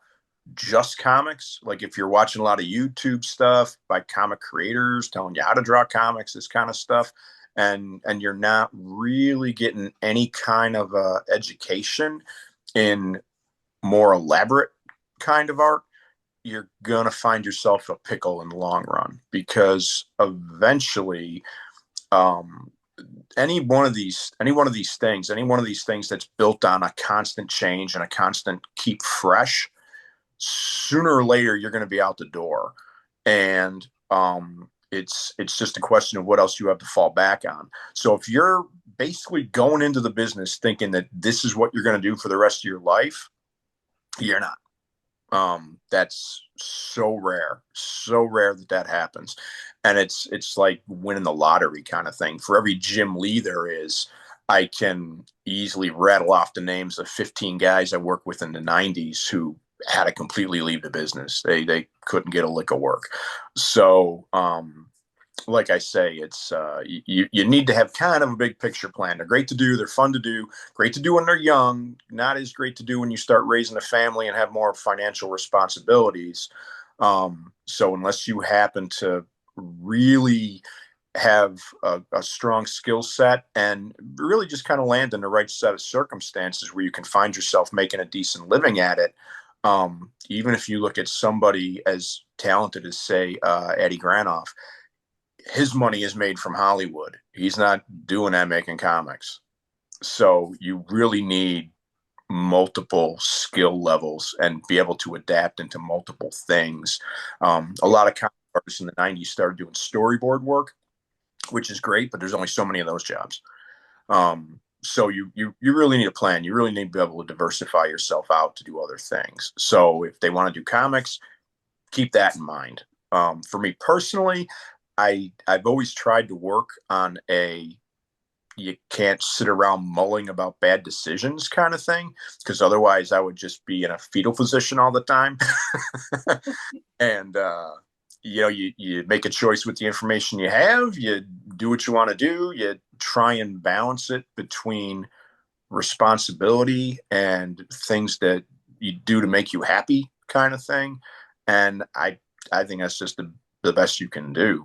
just comics, like if you're watching a lot of YouTube stuff by comic creators telling you how to draw comics, this kind of stuff, and you're not really getting any kind of education in more elaborate kind of art, you're gonna find yourself a pickle in the long run, because eventually any one of these things that's built on a constant change and a constant keep fresh, sooner or later you're going to be out the door. And it's just a question of what else you have to fall back on. So if you're basically going into the business thinking that this is what you're going to do for the rest of your life, you're not. That's so rare that happens. And it's like winning the lottery kind of thing. For every Jim Lee there is, I can easily rattle off the names of 15 guys I worked with in the 90s who had to completely leave the business. They couldn't get a lick of work. So, like I say, it's you need to have kind of a big picture plan. They're great to do. They're fun to do. Great to do when they're young. Not as great to do when you start raising a family and have more financial responsibilities. So unless you happen to really have a strong skill set and really just kind of land in the right set of circumstances where you can find yourself making a decent living at it, even if you look at somebody as talented as, say, Eddie Granoff, his money is made from Hollywood. He's not doing that making comics. So you really need multiple skill levels and be able to adapt into multiple things. A lot of comic artists in the 90s started doing storyboard work, which is great, but there's only so many of those jobs. So you really need a plan. You really need to be able to diversify yourself out to do other things. So if they want to do comics, keep that in mind. For me personally, I've always tried to work on you can't sit around mulling about bad decisions kind of thing, because otherwise I would just be in a fetal position all the time. And, you make a choice with the information you have, you do what you want to do, you try and balance it between responsibility and things that you do to make you happy kind of thing. And I think that's just the best you can do.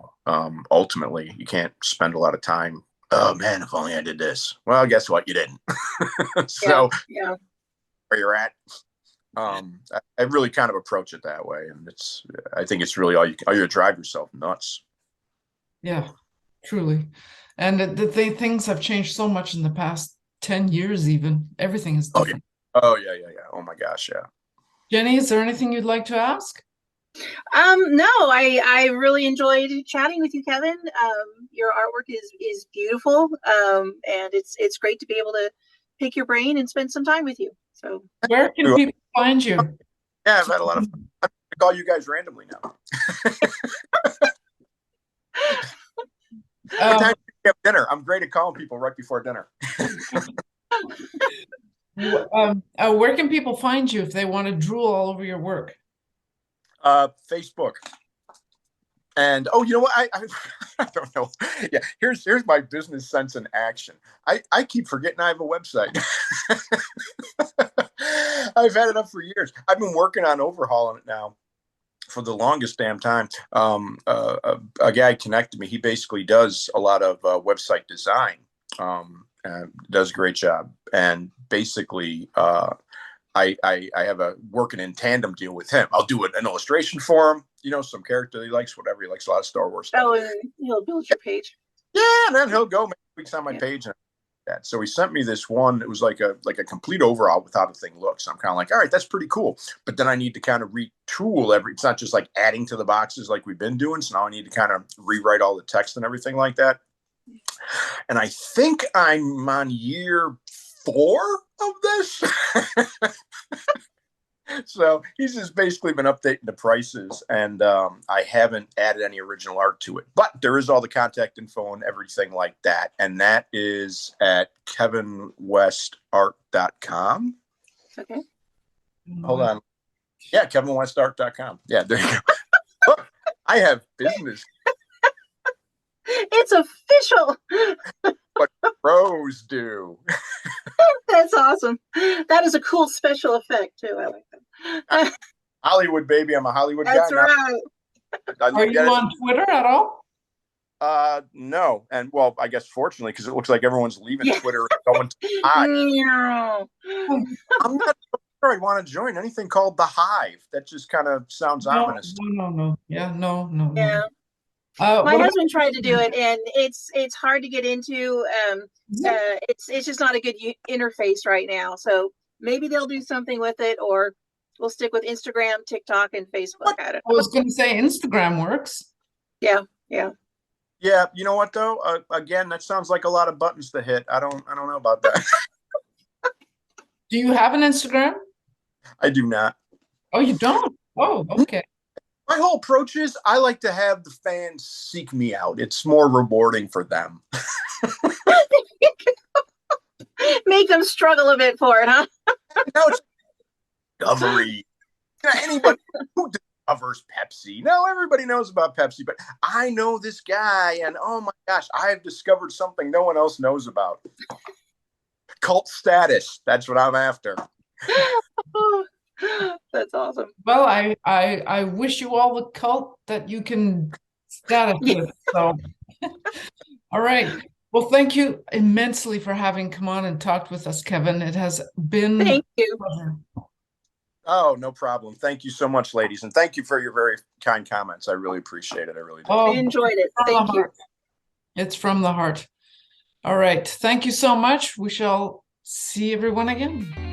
Ultimately, you can't spend a lot of time, oh man, if only I did this. Well, guess what? You didn't. So yeah. Where you're at, I really kind of approach it that way. And I think it's really all you drive yourself nuts. Yeah, truly. And things have changed so much in the past 10 years, even. Everything is different. Oh yeah. Oh my gosh, yeah. Jenny, is there anything you'd like to ask? No, I really enjoyed chatting with you, Kevin. Your artwork is beautiful. And it's great to be able to pick your brain and spend some time with you. So where can people find you? Yeah, I've had a lot of fun. I call you guys randomly now. What time do you have dinner? I'm great at calling people right before dinner. Where can people find you if they want to drool all over your work? Facebook. And you know what? I don't know. Yeah, here's my business sense in action. I keep forgetting I have a website. I've had it up for years. I've been working on overhauling it now for the longest damn time. A guy connected me. He basically does a lot of website design. Does a great job. And basically, I have a working in tandem deal with him. I'll do an illustration for him, some character he likes, whatever. He likes a lot of Star Wars stuff. Oh, and he'll build your page. Yeah, and then he'll go make tweaks on my page and that. So he sent me this one. It was like a complete overhaul with how the thing looks. I'm kind of like, all right, that's pretty cool. But then I need to kind of retool it's not just like adding to the boxes like we've been doing. So now I need to kind of rewrite all the text and everything like that. And I think I'm on year 4 of this. So he's just basically been updating the prices, and I haven't added any original art to it, but there is all the contact info and everything like that. And that is at kevinwestart.com. Okay. Hold on. Yeah, kevinwestart.com. Yeah, there you go. Look, I have business. It's official. What pros do. That's awesome. That is a cool special effect too. I like that. Hollywood, baby. I'm a Hollywood guy. That's right. Are you on Twitter at all? No. And well, I guess fortunately, because it looks like everyone's leaving Twitter and going to Hive. I'm not sure I want to join anything called the Hive. That just kind of sounds ominous. No. Yeah, no. Yeah. My what about- husband tried to do it, and it's hard to get into. Yeah. It's just not a good interface right now. So maybe they'll do something with it, or we'll stick with Instagram, TikTok, and Facebook. I don't I know. was going to say Instagram works. Yeah. Yeah, you know what though? Again, that sounds like a lot of buttons to hit. I don't know about that. Do you have an Instagram? I do not. Oh, you don't? Oh, okay. My whole approach is I like to have the fans seek me out. It's more rewarding for them. Make them struggle a bit for it, huh? No, it's discovery. Anybody who discovers Pepsi? No, everybody knows about Pepsi, but I know this guy, and oh my gosh, I have discovered something no one else knows about. Cult status. That's what I'm after. That's awesome. Well, I wish you all the cult that you can status with. So, all right. Well, thank you immensely for having come on and talked with us, Kevin. It has been Thank you. a pleasure. Oh, no problem. Thank you so much, ladies, and thank you for your very kind comments. I really appreciate it. I really do. I enjoyed it. from the Thank you. heart. It's from the heart. All right. Thank you so much. We shall see everyone again.